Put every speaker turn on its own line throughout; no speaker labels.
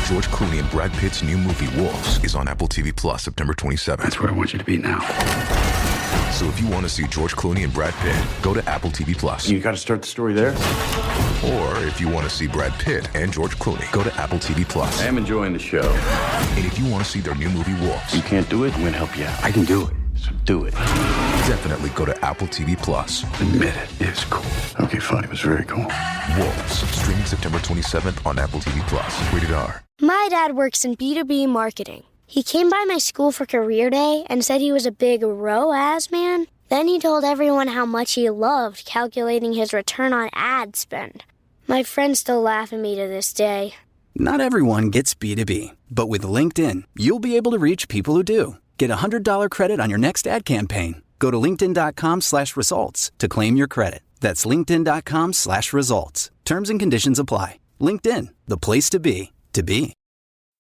George Clooney and Brad Pitt's new movie, Wolves, is on Apple TV Plus September 27th.
That's where I want you to be now.
So if you want to see George Clooney and Brad Pitt, go to Apple TV Plus.
You got to start the story there.
Or if you want to see Brad Pitt and George Clooney, go to Apple TV Plus.
I am enjoying the show.
And if you want to see their new movie, Wolves,
You can't do it, I'm going to help you out. I can do it, so do it.
definitely go to Apple TV Plus.
Admit it, it's cool. Okay, fine, it was very cool.
Wolves, streaming September 27th on Apple TV Plus. Rated R.
My dad works in B2B marketing. He came by my school for career day and said he was a big ROAS man. Then he told everyone how much he loved calculating his return on ad spend. My friends still laugh at me to this day.
Not everyone gets B2B, but with LinkedIn, you'll be able to reach people who do. Get a $100 credit on your next ad campaign. Go to linkedin.com/results to claim your credit. That's linkedin.com/results. Terms and conditions apply. LinkedIn, the place to be, to be.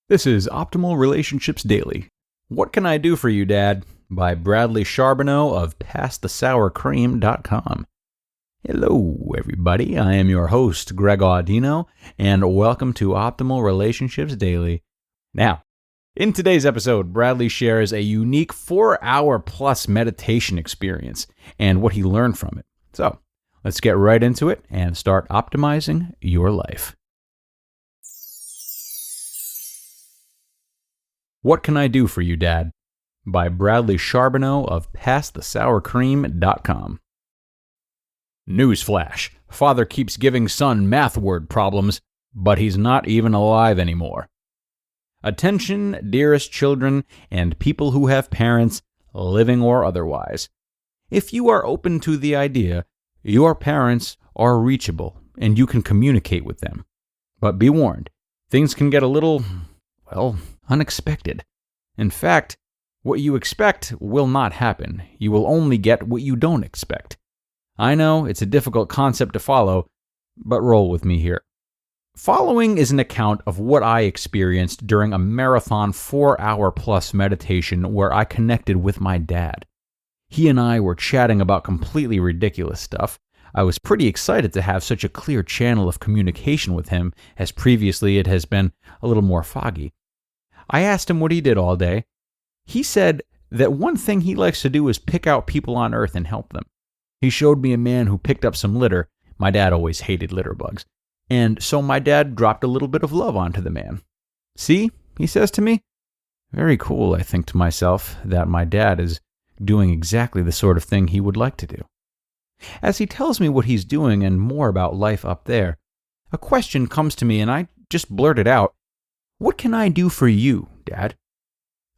This is Optimal Relationships Daily. What Can I Do For You, Dad? By Bradley Charbonneau of PastTheSourCream.com. Hello, everybody. I am your host, Greg Audino, and welcome to Optimal Relationships Daily. Now, in today's episode, Bradley shares a unique 4-hour-plus meditation experience and what he learned from it. So, let's get right into it and start optimizing your life. What Can I Do For You, Dad? By Bradley Charbonneau of PastTheSourCream.com. Newsflash. Father keeps giving son math word problems, but he's not even alive anymore. Attention, dearest children and people who have parents, living or otherwise. If you are open to the idea, your parents are reachable and you can communicate with them. But be warned, things can get a little, unexpected. In fact, what you expect will not happen. You will only get what you don't expect. I know it's a difficult concept to follow, but roll with me here. Following is an account of what I experienced during a marathon 4-hour-plus meditation where I connected with my dad. He and I were chatting about completely ridiculous stuff. I was pretty excited to have such a clear channel of communication with him, as previously it has been a little more foggy. I asked him what he did all day. He said that one thing he likes to do is pick out people on Earth and help them. He showed me a man who picked up some litter. My dad always hated litter bugs. And so my dad dropped a little bit of love onto the man. See, he says to me. Very cool, I think to myself, that my dad is doing exactly the sort of thing he would like to do. As he tells me what he's doing and more about life up there, a question comes to me and I just blurt it out. What can I do for you, Dad?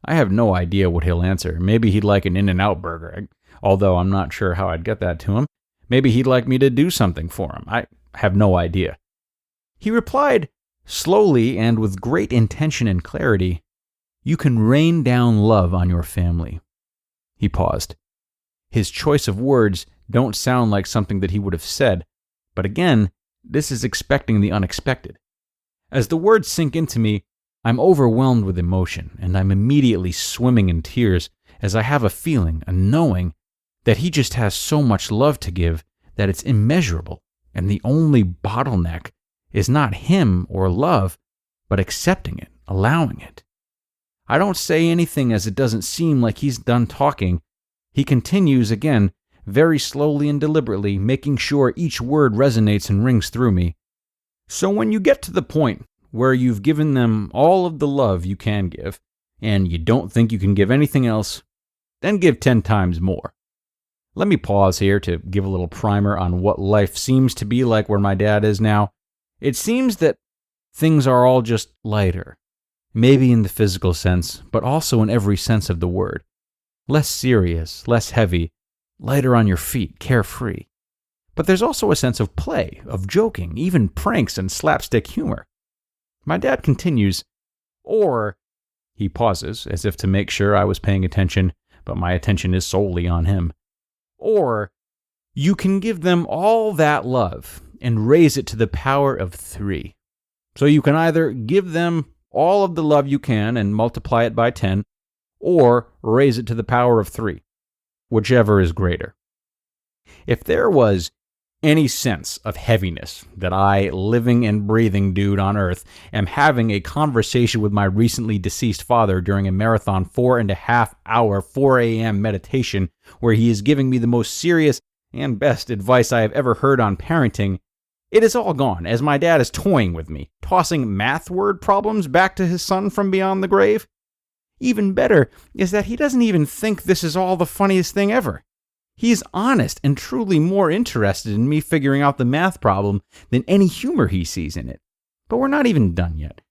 I have no idea what he'll answer. Maybe he'd like an In-N-Out burger, although I'm not sure how I'd get that to him. Maybe he'd like me to do something for him. I have no idea. He replied, slowly and with great intention and clarity, "You can rain down love on your family." He paused. His choice of words don't sound like something that he would have said, but again, this is expecting the unexpected. As the words sink into me, I'm overwhelmed with emotion, and I'm immediately swimming in tears as I have a feeling, a knowing, that he just has so much love to give that it's immeasurable, and the only bottleneck is not him or love, but accepting it, allowing it. I don't say anything as it doesn't seem like he's done talking. He continues again, very slowly and deliberately, making sure each word resonates and rings through me. So when you get to the point where you've given them all of the love you can give, and you don't think you can give anything else, then give 10 times more. Let me pause here to give a little primer on what life seems to be like where my dad is now. It seems that things are all just lighter, maybe in the physical sense, but also in every sense of the word. Less serious, less heavy, lighter on your feet, carefree. But there's also a sense of play, of joking, even pranks and slapstick humor. My dad continues, or, he pauses as if to make sure I was paying attention, but my attention is solely on him. Or, you can give them all that love and raise it to the power of 3. So you can either give them all of the love you can and multiply it by 10, or raise it to the power of 3, whichever is greater. If there was any sense of heaviness that I, living and breathing dude on Earth, am having a conversation with my recently deceased father during a marathon 4.5-hour 4 a.m. meditation where he is giving me the most serious and best advice I have ever heard on parenting, it is all gone as my dad is toying with me, tossing math word problems back to his son from beyond the grave. Even better is that he doesn't even think this is all the funniest thing ever. He's honest and truly more interested in me figuring out the math problem than any humor he sees in it. But we're not even done yet.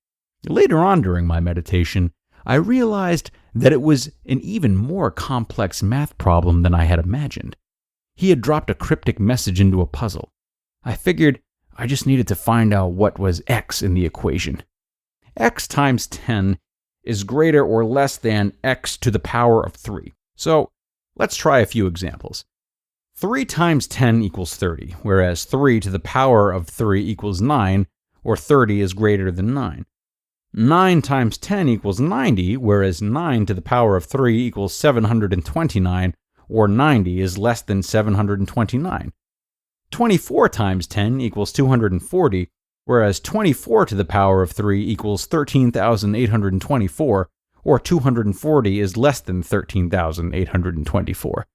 Later on during my meditation, I realized that it was an even more complex math problem than I had imagined. He had dropped a cryptic message into a puzzle. I figured I just needed to find out what was x in the equation. X times 10 is greater or less than x to the power of 3. So, let's try a few examples. 3 times 10 equals 30, whereas 3 to the power of 3 equals 9, or 30 is greater than 9. 9 times 10 equals 90, whereas 9 to the power of 3 equals 729, or 90 is less than 729. 24 times 10 equals 240, whereas 24 to the power of 3 equals 13,824, or 240 is less than 13,824.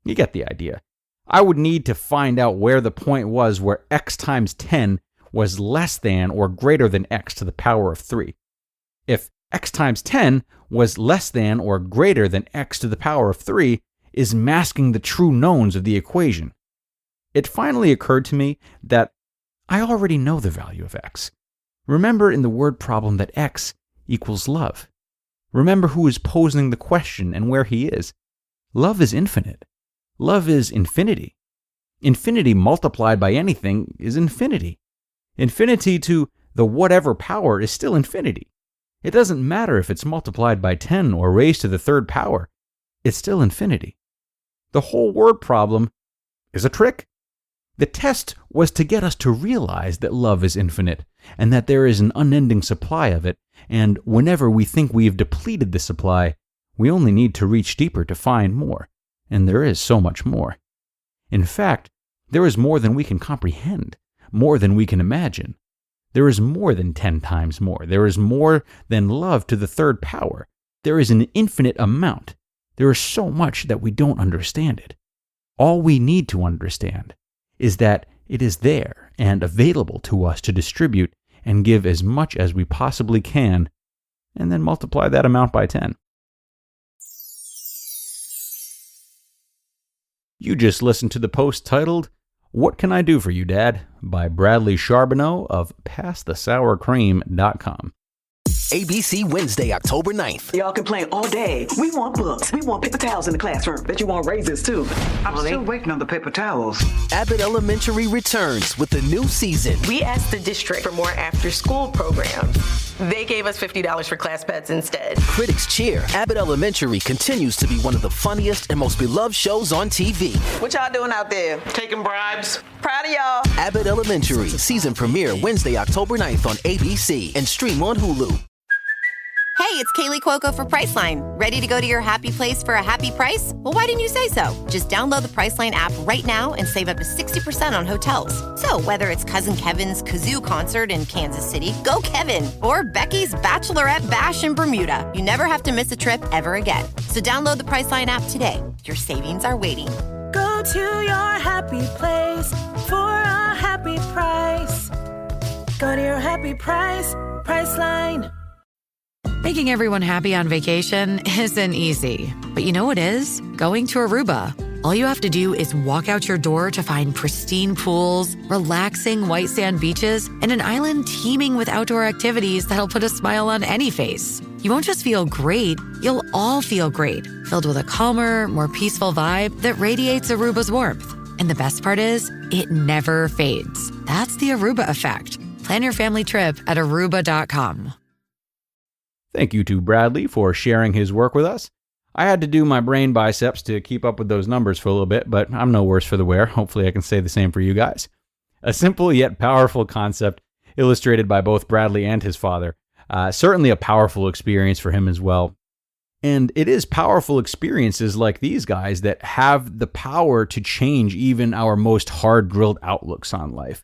You get the idea. I would need to find out where the point was where x times 10 was less than or greater than x to the power of 3. If x times 10 was less than or greater than x to the power of 3, is masking the true knowns of the equation. It finally occurred to me that I already know the value of x. Remember in the word problem that x equals love. Remember who is posing the question and where he is. Love is infinite. Love is infinity. Infinity multiplied by anything is infinity. Infinity to the whatever power is still infinity. It doesn't matter if it's multiplied by 10 or raised to the third power. It's still infinity. The whole word problem is a trick. The test was to get us to realize that love is infinite and that there is an unending supply of it, and whenever we think we've depleted the supply, we only need to reach deeper to find more, and there is so much more. In fact, there is more than we can comprehend, more than we can imagine. There is more than 10 times more. There is more than love to the third power. There is an infinite amount. There is so much that we don't understand it. All we need to understand is that it is there and available to us to distribute and give as much as we possibly can, and then multiply that amount by 10. You just listened to the post titled, "What Can I Do For You, Dad?" by Bradley Charbonneau of PassTheSourCream.com.
ABC Wednesday, October 9th.
Y'all complain all day. We want books. We want paper towels in the classroom. Bet you want raises, too.
I'm still waiting on the paper towels.
Abbott Elementary returns with a new season.
We asked the district for more after-school programs. They gave us $50 for class pets instead.
Critics cheer. Abbott Elementary continues to be one of the funniest and most beloved shows on TV.
What y'all doing out there?
Taking bribes.
Proud of y'all.
Abbott Elementary, season premiere Wednesday, October 9th on ABC and stream on Hulu.
Hey, it's Kaylee Cuoco for Priceline. Ready to go to your happy place for a happy price? Well, why didn't you say so? Just download the Priceline app right now and save up to 60% on hotels. So whether it's Cousin Kevin's Kazoo Concert in Kansas City, go Kevin, or Becky's Bachelorette Bash in Bermuda, you never have to miss a trip ever again. So download the Priceline app today. Your savings are waiting.
Go to your happy place for a happy price. Go to your happy price, Priceline.
Making everyone happy on vacation isn't easy, but you know what is? Going to Aruba. All you have to do is walk out your door to find pristine pools, relaxing white sand beaches, and an island teeming with outdoor activities that'll put a smile on any face. You won't just feel great, you'll all feel great, filled with a calmer, more peaceful vibe that radiates Aruba's warmth. And the best part is, it never fades. That's the Aruba effect. Plan your family trip at Aruba.com.
Thank you to Bradley for sharing his work with us. I had to do my brain biceps to keep up with those numbers for a little bit, but I'm no worse for the wear. Hopefully I can say the same for you guys. A simple yet powerful concept illustrated by both Bradley and his father. Certainly a powerful experience for him as well. And it is powerful experiences like these guys that have the power to change even our most hard-drilled outlooks on life.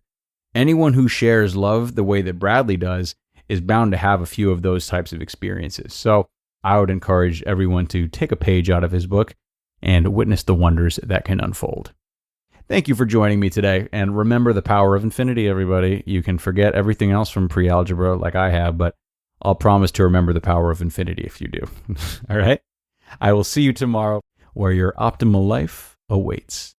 Anyone who shares love the way that Bradley does is bound to have a few of those types of experiences. So I would encourage everyone to take a page out of his book and witness the wonders that can unfold. Thank you for joining me today, and remember the power of infinity, everybody. You can forget everything else from pre-algebra like I have, but I'll promise to remember the power of infinity if you do. All right? I will see you tomorrow where your optimal life awaits.